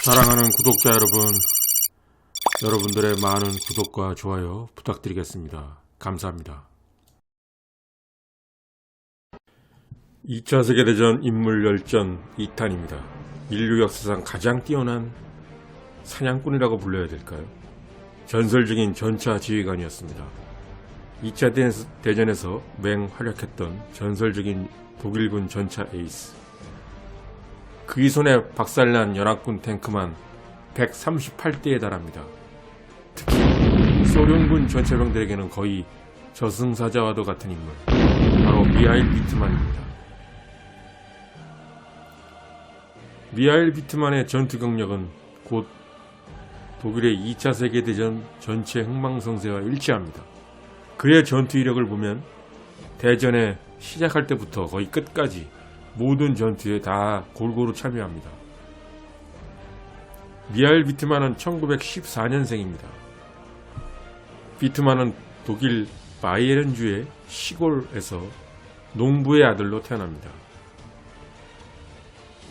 사랑하는 구독자 여러분, 여러분들의 많은 구독과 좋아요 부탁드리겠습니다. 감사합니다. 2차 세계대전 인물열전 2탄입니다. 인류 역사상 가장 뛰어난 사냥꾼이라고 불러야 될까요? 전설적인 전차 지휘관이었습니다. 2차 대전에서 맹활약했던 전설적인 독일군 전차 에이스. 그의 손에 박살난 연합군 탱크만 138대에 달합니다. 특히 소련군 전차병들에게는 거의 저승사자와도 같은 인물, 바로 미하일 비트만입니다. 미하일 비트만의 전투 경력은 곧 독일의 2차 세계대전 전체 흥망성쇠와 일치합니다. 그의 전투 이력을 보면 대전에 시작할 때부터 거의 끝까지 모든 전투에 다 골고루 참여합니다. 미하일 비트만은 1914년생입니다. 비트만은 독일 바이에른주의 시골에서 농부의 아들로 태어납니다.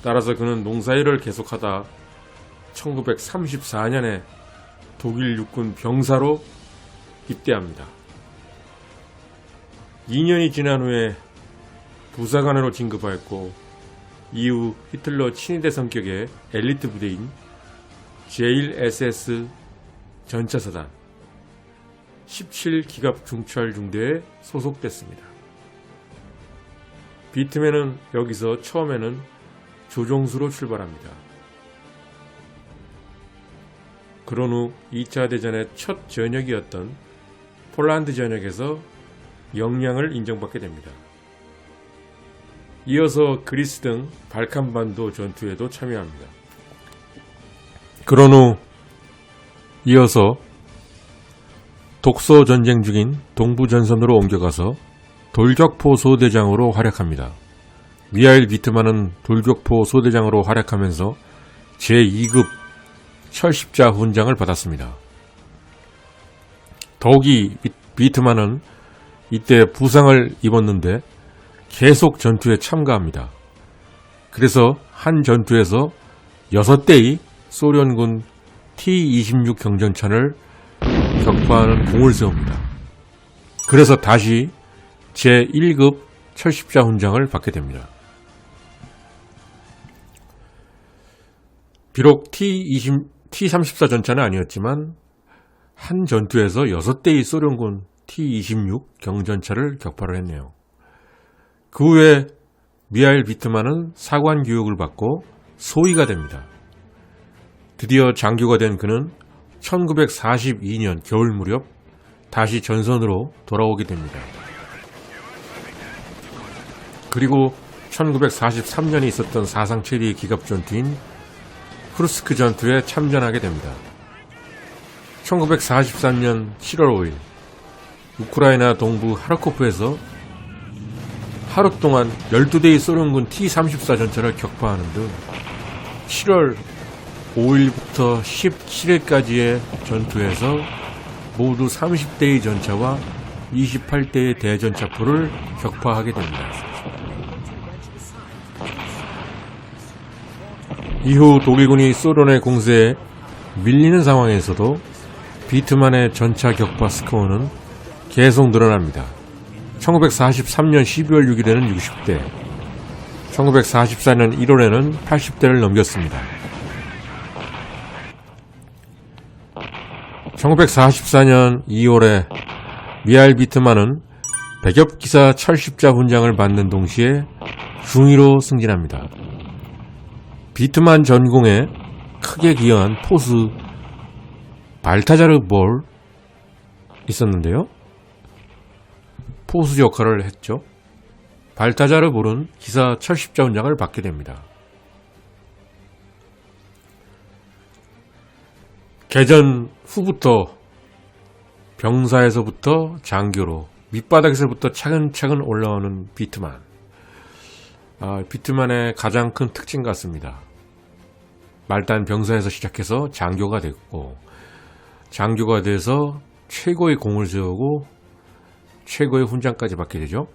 따라서 그는 농사일을 계속하다 1934년에 독일 육군 병사로 입대합니다. 2년이 지난 후에 부사관으로 진급하였고, 이후 히틀러 친위대 성격의 엘리트 부대인 제1SS 전차사단 17기갑 중철중대에 소속됐습니다. 비트만은 여기서 처음에는 조종수로 출발합니다. 그런 후 2차 대전의 첫 전역이었던 폴란드 전역에서 역량을 인정받게 됩니다. 이어서 그리스 등 발칸반도 전투에도 참여합니다. 그런 후 이어서 독소 전쟁 중인 동부전선으로 옮겨가서 돌격포 소대장으로 활약합니다. 미하일 비트만은 돌격포 소대장으로 활약하면서 제2급 철십자 훈장을 받았습니다. 더욱이 비트만은 이때 부상을 입었는데 계속 전투에 참가합니다. 그래서 한 전투에서 6대의 소련군 T-26 경전차를 격파하는功을 세웁니다. 그래서 다시 제1급 철십자 훈장을 받게 됩니다. 비록 T-34 전차는 아니었지만 한 전투에서 6대의 소련군 T-26 경전차를 격파를 했네요. 그 후에 미하일 비트만은 사관 교육을 받고 소위가 됩니다. 드디어 장교가 된 그는 1942년 겨울 무렵 다시 전선으로 돌아오게 됩니다. 그리고 1943년에 있었던 사상 최대의 기갑 전투인 쿠르스크 전투에 참전하게 됩니다. 1943년 7월 5일 우크라이나 동부 하르코프에서 하루 동안 12대의 소련군 T-34 전차를 격파하는 등 7월 5일부터 17일까지의 전투에서 모두 30대의 전차와 28대의 대전차포를 격파하게 됩니다. 이후 독일군이 소련의 공세에 밀리는 상황에서도 비트만의 전차 격파 스코어는 계속 늘어납니다. 1943년 12월 6일에는 60대, 1944년 1월에는 80대를 넘겼습니다. 1944년 2월에 미하일 비트만은 백엽기사 철십자 훈장을 받는 동시에 중위로 승진합니다. 비트만 전공에 크게 기여한 포스 발타자르 볼 있었는데요. 포수 역할을 했죠. 발타자르 볼은 기사 철십자 훈장을 받게 됩니다. 개전 후부터 병사에서부터 장교로 밑바닥에서부터 차근차근 올라오는 비트만. 비트만의 가장 큰 특징 같습니다. 말단 병사에서 시작해서 장교가 됐고, 장교가 돼서 최고의 공을 세우고 최고의 훈장까지 받게 되죠.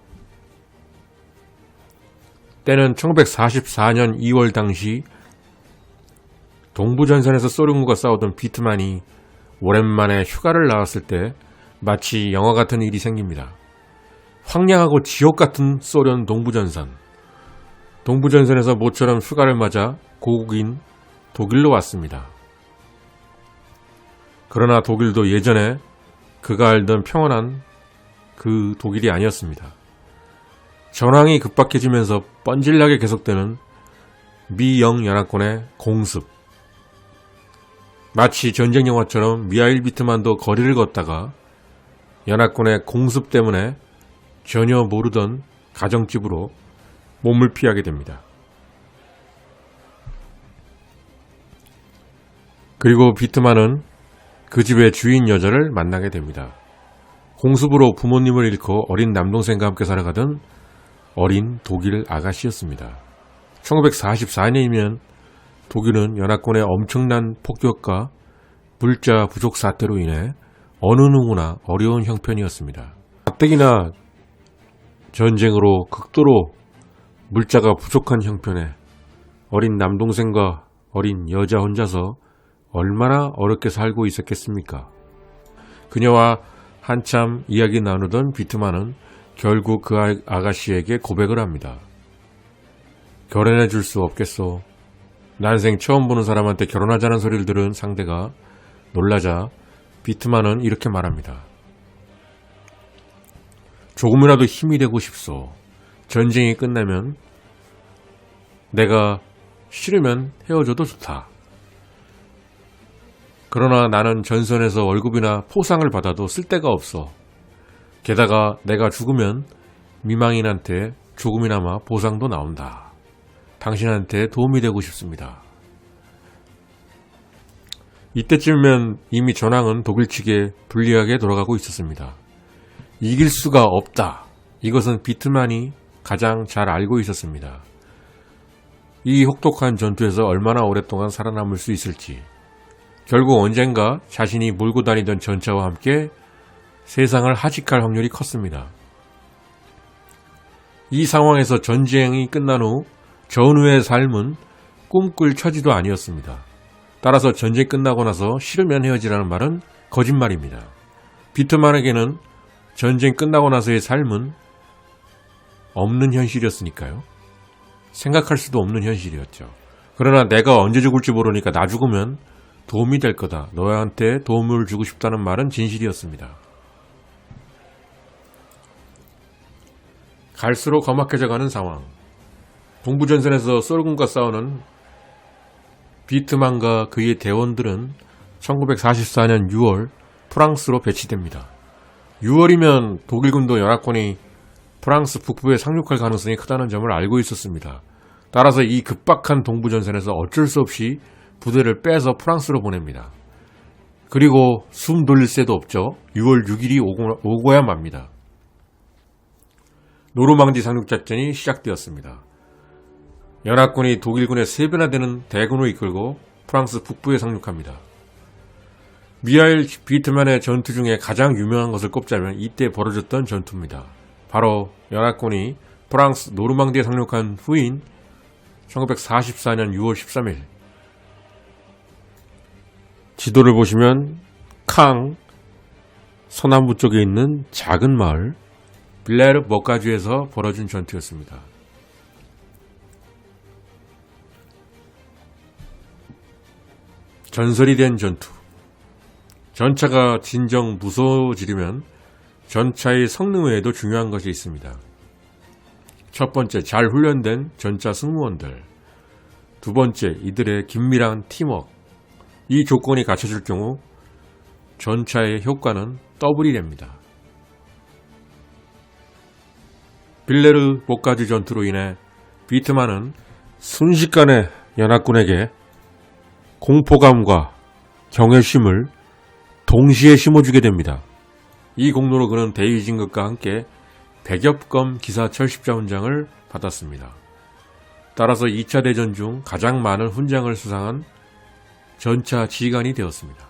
때는 1944년 2월 당시 동부전선에서 소련군과 싸우던 비트만이 오랜만에 휴가를 나왔을 때 마치 영화 같은 일이 생깁니다. 황량하고 지옥 같은 소련 동부전선. 동부전선에서 모처럼 휴가를 맞아 고국인 독일로 왔습니다. 그러나 독일도 예전에 그가 알던 평온한 그 독일이 아니었습니다. 전황이 급박해지면서 뻔질나게 계속되는 미영 연합군의 공습. 마치 전쟁 영화처럼 미하일 비트만도 거리를 걷다가 연합군의 공습 때문에 전혀 모르던 가정집으로 몸을 피하게 됩니다. 그리고 비트만은 그 집의 주인 여자를 만나게 됩니다. 공습으로 부모님을 잃고 어린 남동생과 함께 살아가던 어린 독일 아가씨였습니다. 1944년이면 독일은 연합군의 엄청난 폭격과 물자 부족 사태로 인해 어느 누구나 어려운 형편이었습니다. 가뜩이나 전쟁으로 극도로 물자가 부족한 형편에 어린 남동생과 어린 여자 혼자서 얼마나 어렵게 살고 있었겠습니까? 그녀와 한참 이야기 나누던 비트만은 결국 그 아가씨에게 고백을 합니다. 결혼해 줄 수 없겠소. 난생 처음 보는 사람한테 결혼하자는 소리를 들은 상대가 놀라자 비트만은 이렇게 말합니다. 조금이라도 힘이 되고 싶소. 전쟁이 끝나면 내가 싫으면 헤어져도 좋다. 그러나 나는 전선에서 월급이나 포상을 받아도 쓸데가 없어. 게다가 내가 죽으면 미망인한테 조금이나마 보상도 나온다. 당신한테 도움이 되고 싶습니다. 이때쯤이면 이미 전황은 독일 측에 불리하게 돌아가고 있었습니다. 이길 수가 없다. 이것은 비트만이 가장 잘 알고 있었습니다. 이 혹독한 전투에서 얼마나 오랫동안 살아남을 수 있을지. 결국 언젠가 자신이 몰고 다니던 전차와 함께 세상을 하직할 확률이 컸습니다. 이 상황에서 전쟁이 끝난 후 전후의 삶은 꿈꿀 처지도 아니었습니다. 따라서 전쟁 끝나고 나서 싫으면 헤어지라는 말은 거짓말입니다. 비트만에게는 전쟁 끝나고 나서의 삶은 없는 현실이었으니까요. 생각할 수도 없는 현실이었죠. 그러나 내가 언제 죽을지 모르니까 나 죽으면 도움이 될 거다. 너한테 도움을 주고 싶다는 말은 진실이었습니다. 갈수록 험악해져가는 상황. 동부전선에서 소련군과 싸우는 비트만과 그의 대원들은 1944년 6월 프랑스로 배치됩니다. 6월이면 독일군도 연합군이 프랑스 북부에 상륙할 가능성이 크다는 점을 알고 있었습니다. 따라서 이 급박한 동부전선에서 어쩔 수 없이 부대를 빼서 프랑스로 보냅니다. 그리고 숨 돌릴 새도 없죠. 6월 6일이 오고야 맙니다. 노르망디 상륙작전이 시작되었습니다. 연합군이 독일군의 3배나 되는 대군을 이끌고 프랑스 북부에 상륙합니다. 미하일 비트만의 전투 중에 가장 유명한 것을 꼽자면 이때 벌어졌던 전투입니다. 바로 연합군이 프랑스 노르망디에 상륙한 후인 1944년 6월 13일. 지도를 보시면 캉 서남부 쪽에 있는 작은 마을 빌레르 머까주에서 벌어진 전투였습니다. 전설이 된 전투. 전차가 진정 무서워지려면 전차의 성능 외에도 중요한 것이 있습니다. 첫 번째, 잘 훈련된 전차 승무원들. 두 번째, 이들의 긴밀한 팀워크. 이 조건이 갖춰질 경우 전차의 효과는 더블이 됩니다. 빌레르 보까주 전투로 인해 비트만은 순식간에 연합군에게 공포감과 경외심을 동시에 심어주게 됩니다. 이 공로로 그는 대위진급과 함께 100여검 기사 철십자 훈장을 받았습니다. 따라서 2차 대전 중 가장 많은 훈장을 수상한 전차 지휘관이 되었습니다.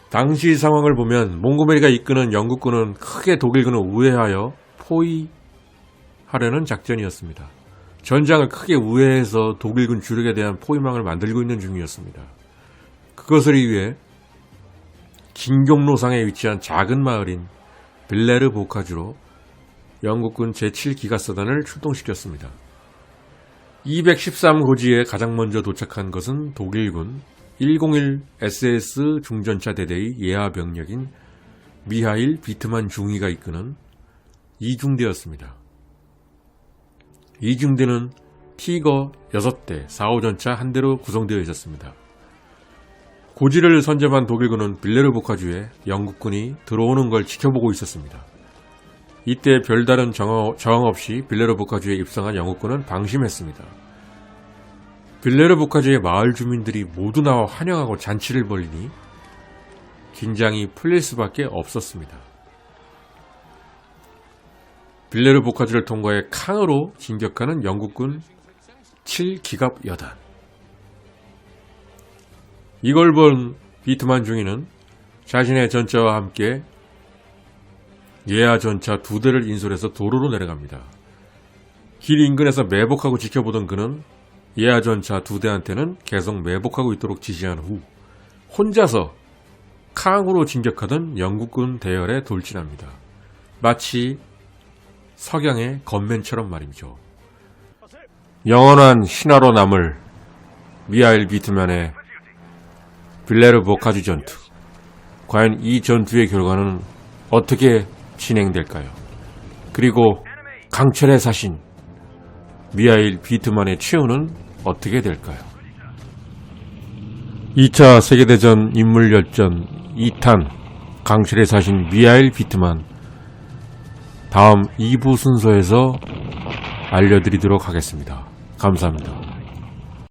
당시 상황을 보면 몽고메리가 이끄는 영국군은 크게 독일군을 우회하여 포위하려는 작전이었습니다. 전장을 크게 우회해서 독일군 주력에 대한 포위망을 만들고 있는 중이었습니다. 그것을 위해 진경로상에 위치한 작은 마을인 빌레르 보카주로 영국군 제7기갑사단을 출동시켰습니다. 213고지에 가장 먼저 도착한 것은 독일군 101 SS 중전차 대대의 예하 병력인 미하일 비트만 중위가 이끄는 이중대였습니다. 이중대는 티거 6대 4호 전차 한 대로 구성되어 있었습니다. 고지를 선점한 독일군은 빌레르 보카주에 영국군이 들어오는 걸 지켜보고 있었습니다. 이때 별다른 저항 없이 빌레르 보카주에 입성한 영국군은 방심했습니다. 빌레르 보카주의 마을 주민들이 모두 나와 환영하고 잔치를 벌이니 긴장이 풀릴 수밖에 없었습니다. 빌레르 보카주를 통과해 캉으로 진격하는 영국군 7기갑 여단. 이걸 본 비트만 중위는 자신의 전차와 함께 예하 전차 2대를 인솔해서 도로로 내려갑니다. 길 인근에서 매복하고 지켜보던 그는 예하 전차 2대한테는 계속 매복하고 있도록 지시한 후 혼자서 캉으로 진격하던 영국군 대열에 돌진합니다. 마치 석양의 겉맨처럼 말이죠. 영원한 신화로 남을 미하일 비트만의 빌레르 보카주 전투. 과연 이 전투의 결과는 어떻게 진행될까요? 그리고 강철의 사신 미하일 비트만의 최후는 어떻게 될까요? 2차 세계대전 인물열전 2탄 강철의 사신 미하일 비트만, 다음 2부 순서에서 알려드리도록 하겠습니다. 감사합니다.